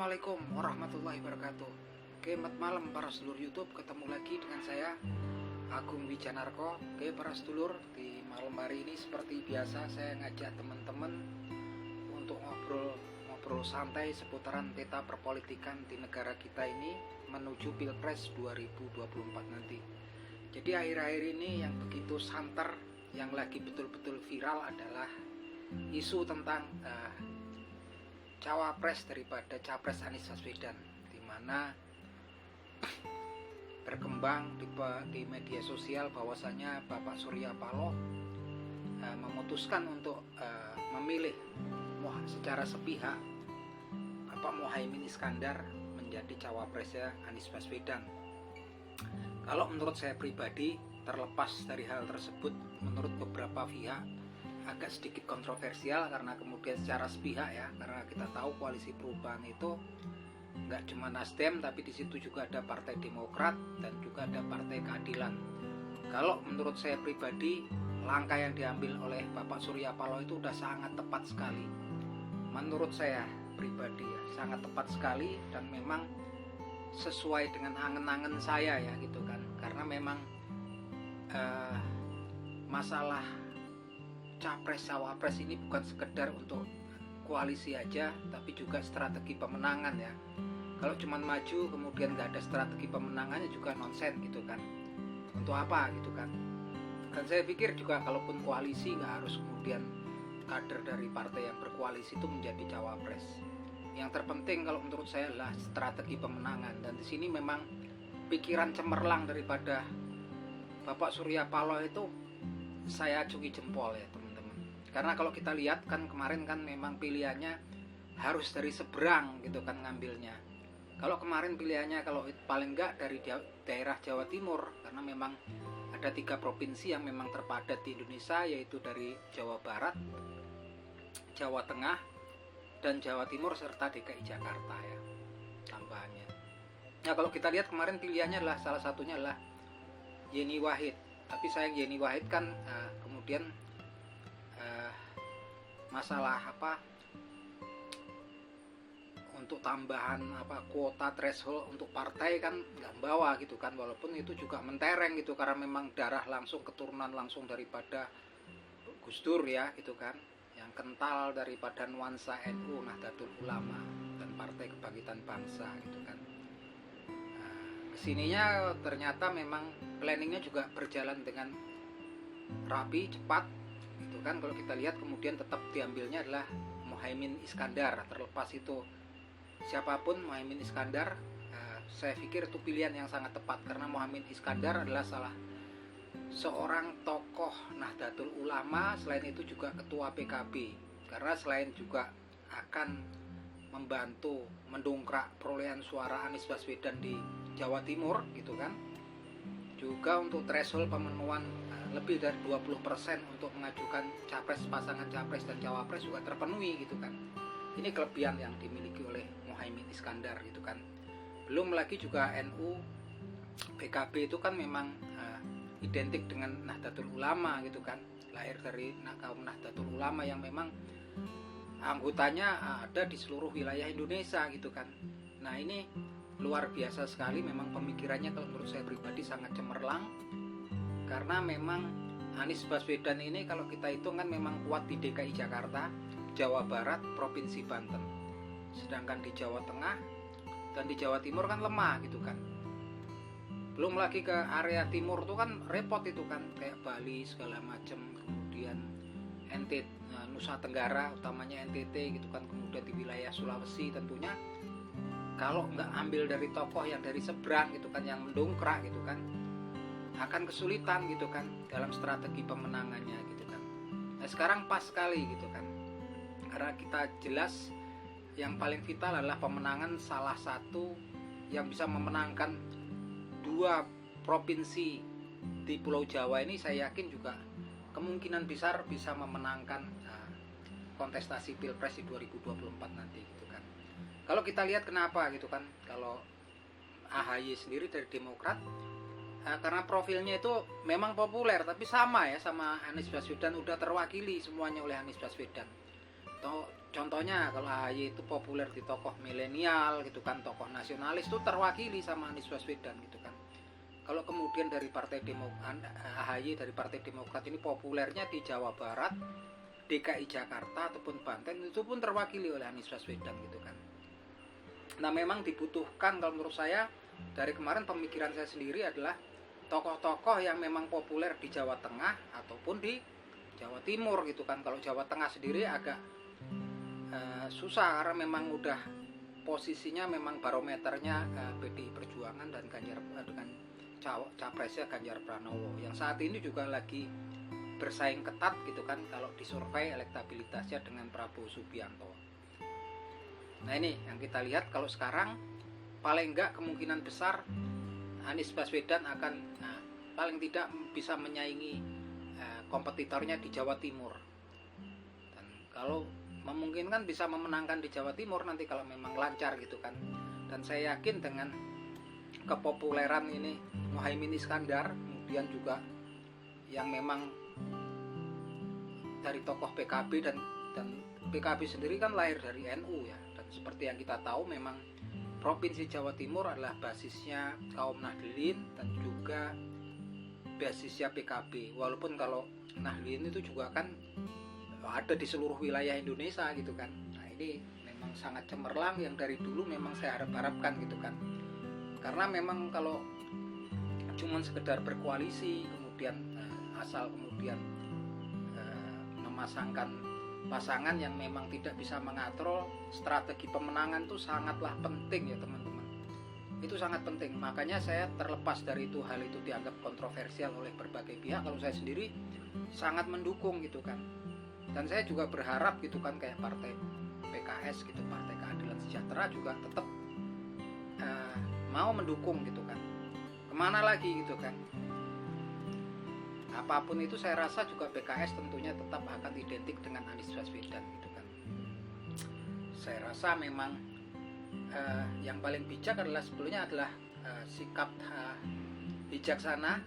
Assalamualaikum warahmatullahi wabarakatuh. Selamat malam para sedulur YouTube, ketemu lagi dengan saya Agung Wijanarko. Para sedulur, di malam hari ini seperti biasa saya ngajak teman-teman untuk ngobrol santai seputaran peta perpolitikan di negara kita ini menuju Pilpres 2024 nanti. Jadi akhir-akhir ini yang begitu santer, yang lagi betul-betul viral adalah isu tentang cawapres daripada capres Anies Baswedan, di mana berkembang di media sosial bahwasanya Bapak Surya Paloh memutuskan untuk memilih secara sepihak Bapak Muhaimin Iskandar menjadi cawapresnya Anies Baswedan. Kalau menurut saya pribadi, terlepas dari hal tersebut, menurut beberapa pihak agak sedikit kontroversial karena kemudian secara sepihak ya, karena kita tahu koalisi perubahan itu nggak cuma Nasdem, tapi di situ juga ada Partai Demokrat dan juga ada Partai Keadilan. Kalau menurut saya pribadi, langkah yang diambil oleh Bapak Surya Paloh itu udah sangat tepat sekali. Menurut saya pribadi ya, sangat tepat sekali dan memang sesuai dengan angen-angen saya ya gitu kan. Karena memang masalah capres cawapres ini bukan sekedar untuk koalisi aja, tapi juga strategi pemenangan ya. Kalau cuma maju kemudian nggak ada strategi pemenangannya juga nonsen gitu kan. Untuk apa gitu kan. Dan saya pikir juga kalaupun koalisi nggak harus kemudian kader dari partai yang berkoalisi itu menjadi cawapres. Yang terpenting kalau menurut saya adalah strategi pemenangan, dan di sini memang pikiran cemerlang daripada Bapak Surya Paloh itu saya acungi jempol ya teman-teman. Karena kalau kita lihat kan kemarin kan memang pilihannya harus dari seberang gitu kan ngambilnya. Kalau kemarin pilihannya kalau paling enggak dari daerah Jawa Timur, karena memang ada 3 provinsi yang memang terpadat di Indonesia, yaitu dari Jawa Barat, Jawa Tengah, dan Jawa Timur serta DKI Jakarta ya tambahannya. Nah kalau kita lihat kemarin pilihannya adalah salah satunya adalah Yeni Wahid. Tapi sayang Yeni Wahid kan kemudian masalah untuk tambahan kuota threshold untuk partai kan nggak bawa gitu kan, walaupun itu juga mentereng gitu karena memang darah langsung keturunan langsung daripada Gus Dur ya gitu kan, yang kental daripada nuansa NU Nahdlatul Ulama dan Partai Kebangkitan Bangsa gitu kan. Kesininya ternyata memang planningnya juga berjalan dengan rapi, cepat gitu kan. Kalau kita lihat kemudian tetap diambilnya adalah Muhaimin Iskandar. Terlepas itu siapapun Muhaimin Iskandar, saya pikir itu pilihan yang sangat tepat, karena Muhaimin Iskandar adalah salah seorang tokoh Nahdlatul Ulama, selain itu juga ketua PKB, karena selain juga akan membantu mendongkrak perolehan suara Anies Baswedan di Jawa Timur gitu kan, juga untuk threshold pemenuhan lebih dari 20% untuk mengajukan capres, pasangan capres dan cawapres juga terpenuhi gitu kan. Ini kelebihan yang dimiliki oleh Muhaimin Iskandar gitu kan. Belum lagi juga NU PKB itu kan memang identik dengan Nahdlatul Ulama gitu kan, lahir dari kaum Nahdlatul Ulama yang memang anggotanya ada di seluruh wilayah Indonesia gitu kan. Nah ini luar biasa sekali, memang pemikirannya kalau menurut saya pribadi sangat cemerlang, karena memang Anies Baswedan ini kalau kita hitung kan memang kuat di DKI Jakarta, Jawa Barat, Provinsi Banten, sedangkan di Jawa Tengah dan di Jawa Timur kan lemah gitu kan. Belum lagi ke area timur tuh kan repot itu kan, kayak Bali segala macam, kemudian NTT, Nusa Tenggara utamanya NTT gitu kan, kemudian di wilayah Sulawesi tentunya kalau nggak ambil dari tokoh yang dari seberang gitu kan, yang mendongkrak gitu kan, akan kesulitan gitu kan dalam strategi pemenangannya gitu kan. Nah sekarang pas sekali gitu kan, karena kita jelas yang paling vital adalah pemenangan salah satu yang bisa memenangkan 2 provinsi di Pulau Jawa ini. Saya yakin juga kemungkinan besar bisa memenangkan kontestasi Pilpres di 2024 nanti gitu kan. Kalau kita lihat kenapa gitu kan, kalau AHY sendiri dari Demokrat, karena profilnya itu memang populer, tapi sama ya sama Anies Baswedan, udah terwakili semuanya oleh Anies Baswedan. Contohnya kalau AHY itu populer di tokoh milenial gitu kan, tokoh nasionalis itu terwakili sama Anies Baswedan gitu kan. Kalau kemudian dari Partai Demokrat, AHY dari Partai Demokrat ini populernya di Jawa Barat, DKI Jakarta ataupun Banten, itu pun terwakili oleh Anies Baswedan gitu kan. Nah memang dibutuhkan kalau menurut saya, dari kemarin pemikiran saya sendiri adalah tokoh-tokoh yang memang populer di Jawa Tengah ataupun di Jawa Timur gitu kan. Kalau Jawa Tengah sendiri agak susah karena memang udah posisinya memang barometernya PDI Perjuangan dan dengan capresnya Ganjar Pranowo yang saat ini juga lagi bersaing ketat gitu kan kalau disurvei elektabilitasnya dengan Prabowo Subianto. Nah ini yang kita lihat, kalau sekarang paling enggak kemungkinan besar Anies Baswedan akan paling tidak bisa menyaingi kompetitornya di Jawa Timur, dan kalau memungkinkan bisa memenangkan di Jawa Timur nanti kalau memang lancar gitu kan. Dan saya yakin dengan kepopuleran ini Muhaimin Iskandar, kemudian juga yang memang dari tokoh PKB dan PKB sendiri kan lahir dari NU ya, dan seperti yang kita tahu memang Provinsi Jawa Timur adalah basisnya kaum Nahdlin dan juga basisnya PKB, walaupun kalau Nahdlin itu juga kan ada di seluruh wilayah Indonesia gitu kan. Nah ini memang sangat cemerlang yang dari dulu memang saya harapkan gitu kan, karena memang kalau cuma sekedar berkoalisi kemudian asal kemudian memasangkan pasangan yang memang tidak bisa mengatur strategi pemenangan itu sangatlah penting ya teman-teman, itu sangat penting. Makanya saya terlepas dari itu, hal itu dianggap kontroversial oleh berbagai pihak, kalau saya sendiri sangat mendukung gitu kan. Dan saya juga berharap gitu kan kayak partai PKS gitu, Partai Keadilan Sejahtera juga tetap mau mendukung gitu kan. Kemana lagi gitu kan. Apapun itu saya rasa juga PKS tentunya tetap akan identik dengan Anies Baswedan gitu kan. Saya rasa memang yang paling bijak adalah sebetulnya adalah sikap bijaksana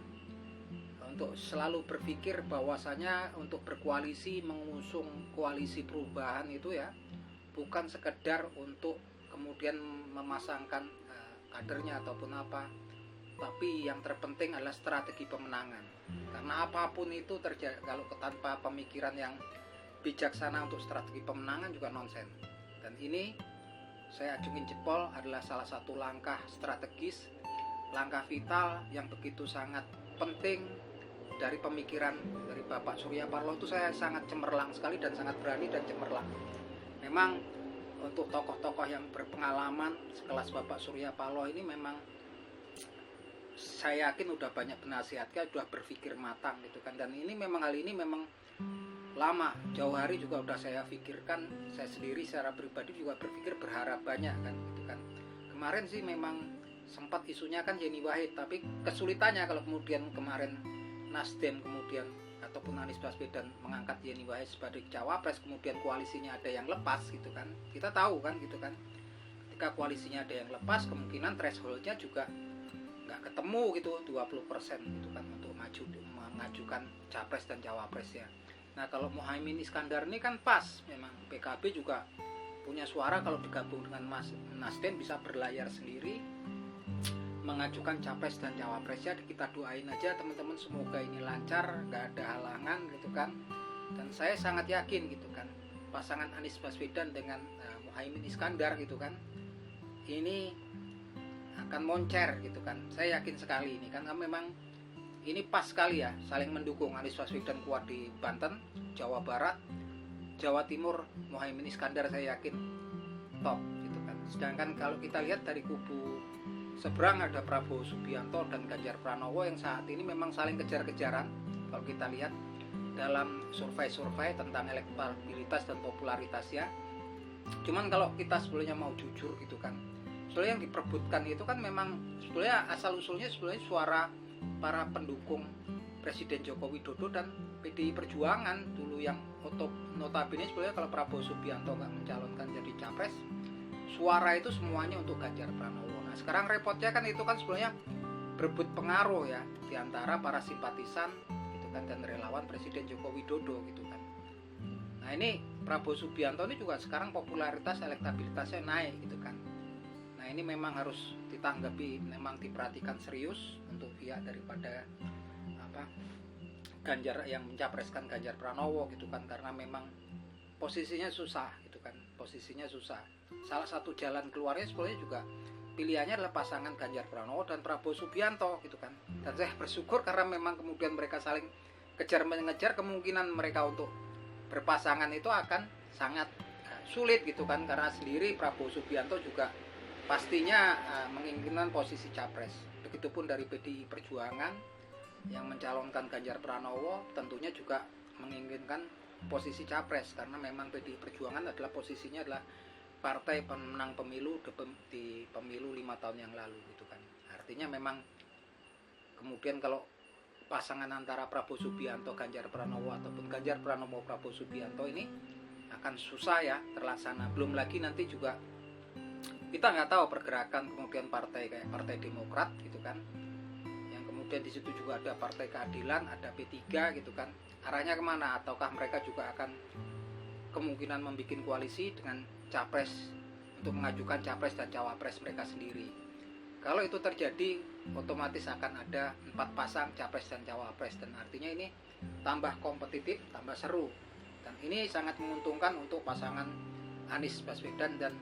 untuk selalu berpikir bahwasanya untuk berkoalisi, mengusung koalisi perubahan itu ya bukan sekedar untuk kemudian memasangkan kadernya ataupun apa, tapi yang terpenting adalah strategi pemenangan. Karena apapun itu terjadi kalau tanpa pemikiran yang bijaksana untuk strategi pemenangan juga nonsen. Dan ini saya acungin jempol adalah salah satu langkah strategis, langkah vital yang begitu sangat penting dari pemikiran dari Bapak Surya Paloh. Itu saya sangat cemerlang sekali dan sangat berani dan cemerlang. Memang untuk tokoh-tokoh yang berpengalaman sekelas Bapak Surya Paloh ini memang saya yakin udah banyak penasihatnya, udah berpikir matang gitu kan. Dan ini memang hal ini memang lama, jauh hari juga udah saya pikirkan. Saya sendiri secara pribadi juga berpikir, berharap banyak kan gitu kan. Kemarin sih memang sempat isunya kan Yeni Wahid, tapi kesulitannya kalau kemudian kemarin Nasdem kemudian ataupun Anies Baswedan mengangkat Yeni Wahid sebagai cawapres, kemudian koalisinya ada yang lepas gitu kan. Kita tahu kan gitu kan, ketika koalisinya ada yang lepas kemungkinan thresholdnya juga nggak ketemu gitu 20% gitu kan untuk mengajukan capres dan cawapres ya. Nah kalau Muhaimin Iskandar ini kan pas, memang PKB juga punya suara kalau digabung dengan Nasdem bisa berlayar sendiri mengajukan capres dan cawapresnya. Kita doain aja teman-teman semoga ini lancar, nggak ada halangan gitu kan. Dan saya sangat yakin gitu kan pasangan Anies Baswedan dengan Muhaimin Iskandar gitu kan ini akan moncer gitu kan. Saya yakin sekali ini kan memang ini pas sekali ya saling mendukung. Anies Baswedan kuat di Banten, Jawa Barat, Jawa Timur, Muhaimin Iskandar saya yakin top gitu kan. Sedangkan kalau kita lihat dari kubu seberang ada Prabowo Subianto dan Ganjar Pranowo yang saat ini memang saling kejar-kejaran kalau kita lihat dalam survei-survei tentang elektabilitas dan popularitasnya. Cuman kalau kita sebetulnya mau jujur gitu kan, sebetulnya yang diperebutkan itu kan memang sebetulnya asal-usulnya sebetulnya suara para pendukung Presiden Joko Widodo dan PDI Perjuangan dulu yang notabene sebetulnya kalau Prabowo Subianto nggak mencalonkan jadi capres, suara itu semuanya untuk Ganjar Pranowo. Nah sekarang repotnya kan itu kan sebenarnya berebut pengaruh ya diantara para simpatisan gitu kan dan relawan Presiden Joko Widodo gitu kan. Nah ini Prabowo Subianto ini juga sekarang popularitas elektabilitasnya naik gitu kan. Nah ini memang harus ditanggapi, memang diperhatikan serius untuk pihak daripada Ganjar yang mencapreskan Ganjar Pranowo gitu kan, karena memang posisinya susah gitu kan, posisinya susah. Salah satu jalan keluarnya sebenarnya juga pilihannya adalah pasangan Ganjar Pranowo dan Prabowo Subianto gitu kan. Dan saya bersyukur karena memang kemudian mereka saling kejar mengejar, kemungkinan mereka untuk berpasangan itu akan sangat sulit gitu kan, karena sendiri Prabowo Subianto juga pastinya menginginkan posisi capres. Begitupun dari PDI Perjuangan yang mencalonkan Ganjar Pranowo tentunya juga menginginkan posisi capres, karena memang PDI Perjuangan adalah posisinya adalah partai pemenang pemilu di pemilu 5 tahun yang lalu gitu kan. Artinya memang kemudian kalau pasangan antara Prabowo Subianto Ganjar Pranowo ataupun Ganjar Pranowo Prabowo Subianto ini akan susah ya terlaksana. Belum lagi nanti juga kita nggak tahu pergerakan kemudian partai kayak Partai Demokrat gitu kan, yang kemudian di situ juga ada Partai Keadilan, ada P3 gitu kan, arahnya kemana? Ataukah mereka juga akan kemungkinan membuat koalisi dengan capres untuk mengajukan capres dan cawapres mereka sendiri. Kalau itu terjadi, otomatis akan ada 4 pasang capres dan cawapres, dan artinya ini tambah kompetitif, tambah seru, dan ini sangat menguntungkan untuk pasangan Anies Baswedan dan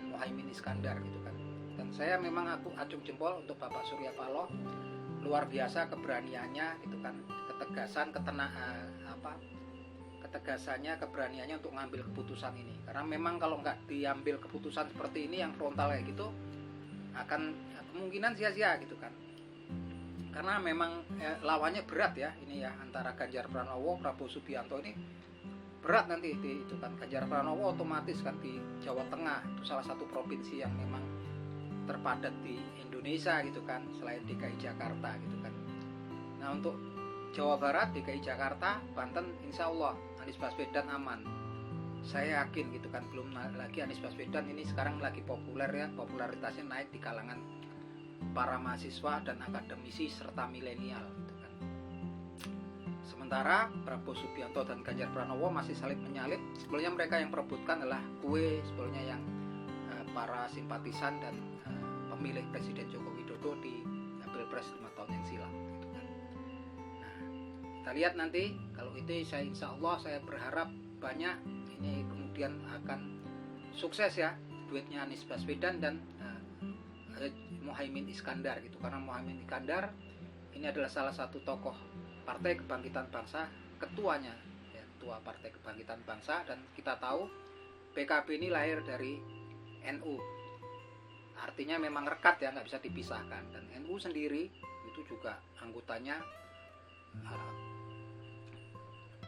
Muhaimin Iskandar gitu kan. Dan saya memang aku acung jempol untuk Bapak Surya Paloh, luar biasa keberaniannya gitu kan, ketegasannya, keberaniannya untuk ngambil keputusan ini. Karena memang kalau nggak diambil keputusan seperti ini yang frontal kayak gitu, akan kemungkinan sia-sia gitu kan. Karena memang lawannya berat ya ini ya, antara Ganjar Pranowo, Prabowo Subianto ini berat nanti itu kan. Ganjar Pranowo otomatis kan di Jawa Tengah, itu salah satu provinsi yang memang terpadat di Indonesia gitu kan, selain DKI Jakarta gitu kan. Nah untuk Jawa Barat, DKI Jakarta, Banten, insya Allah Anies Baswedan aman. Saya yakin gitu kan. Belum lagi Anies Baswedan ini sekarang lagi populer ya, popularitasnya naik di kalangan para mahasiswa dan akademisi serta milenial gitu kan. Sementara Prabowo Subianto dan Ganjar Pranowo masih saling menyalip. Sebetulnya mereka yang perebutkan adalah kue sebetulnya yang para simpatisan dan pemilih Presiden Joko Widodo di Pilpres 5 tahun yang silam gitu kan. Nah, kita lihat nanti kalau itu insya Allah saya berharap banyak ini kemudian akan sukses ya duetnya Anies Baswedan dan Muhaimin Iskandar gitu, karena Muhaimin Iskandar ini adalah salah satu tokoh Partai Kebangkitan Bangsa, ketuanya ya, ketua Partai Kebangkitan Bangsa, dan kita tahu PKB ini lahir dari NU, artinya memang rekat ya, nggak bisa dipisahkan. Dan NU sendiri itu juga anggotanya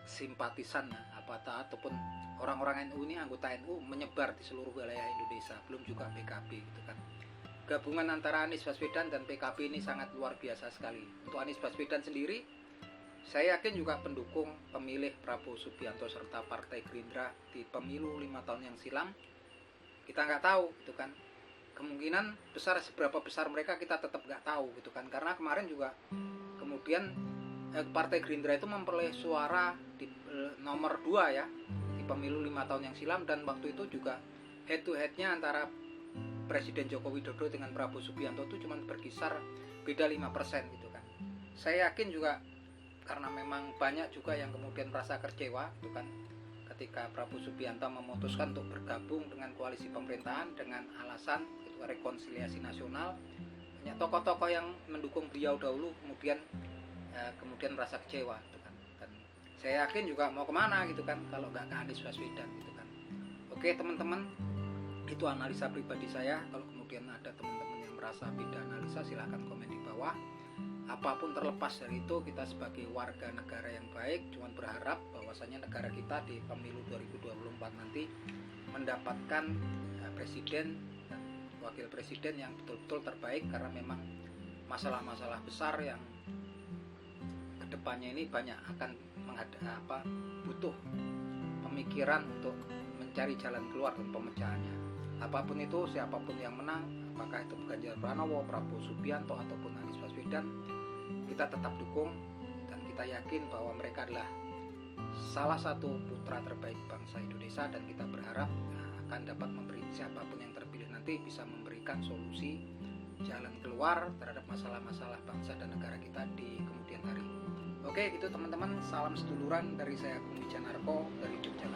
simpatisan ataupun orang-orang NU ini, anggota NU menyebar di seluruh wilayah Indonesia, belum juga PKB gitu kan. Gabungan antara Anies Baswedan dan PKB ini sangat luar biasa sekali. Untuk Anies Baswedan sendiri, saya yakin juga pendukung pemilih Prabowo Subianto serta Partai Gerindra di pemilu 5 tahun yang silam, kita nggak tahu gitu kan. Kemungkinan besar, seberapa besar mereka kita tetap nggak tahu gitu kan. Karena kemarin juga kemudian Partai Gerindra itu memperoleh suara di nomor 2 ya di pemilu 5 tahun yang silam, dan waktu itu juga head to headnya antara Presiden Joko Widodo dengan Prabowo Subianto itu cuma berkisar beda 5% gitu kan. Saya yakin juga karena memang banyak juga yang kemudian merasa kecewa gitu kan, ketika Prabowo Subianto memutuskan untuk bergabung dengan koalisi pemerintahan dengan alasan itu rekonsiliasi nasional. Banyak tokoh-tokoh yang mendukung beliau dahulu kemudian merasa kecewa gitu kan. Dan saya yakin juga mau kemana gitu kan kalau nggak ke Anies Baswedan gitu kan. Oke teman-teman, itu analisa pribadi saya. Kalau kemudian ada teman-teman yang merasa beda analisa, silahkan komen di bawah. Apapun terlepas dari itu, kita sebagai warga negara yang baik cuma berharap bahwasanya negara kita di pemilu 2024 nanti mendapatkan presiden dan wakil presiden yang betul-betul terbaik, karena memang masalah-masalah besar yang kedepannya ini banyak akan butuh pemikiran untuk mencari jalan keluar dan pemecahannya. Apapun itu, siapapun yang menang, apakah itu Ganjar Pranowo, Prabowo Subianto ataupun Anies Baswedan, kita tetap dukung dan kita yakin bahwa mereka adalah salah satu putra terbaik bangsa Indonesia, dan kita berharap akan dapat memberi, siapapun yang terpilih nanti bisa memberikan solusi jalan keluar terhadap masalah-masalah bangsa dan negara kita di kemudian hari. Oke, itu teman-teman, salam seduluran dari saya Bung Wijanarko dari Yogyakarta.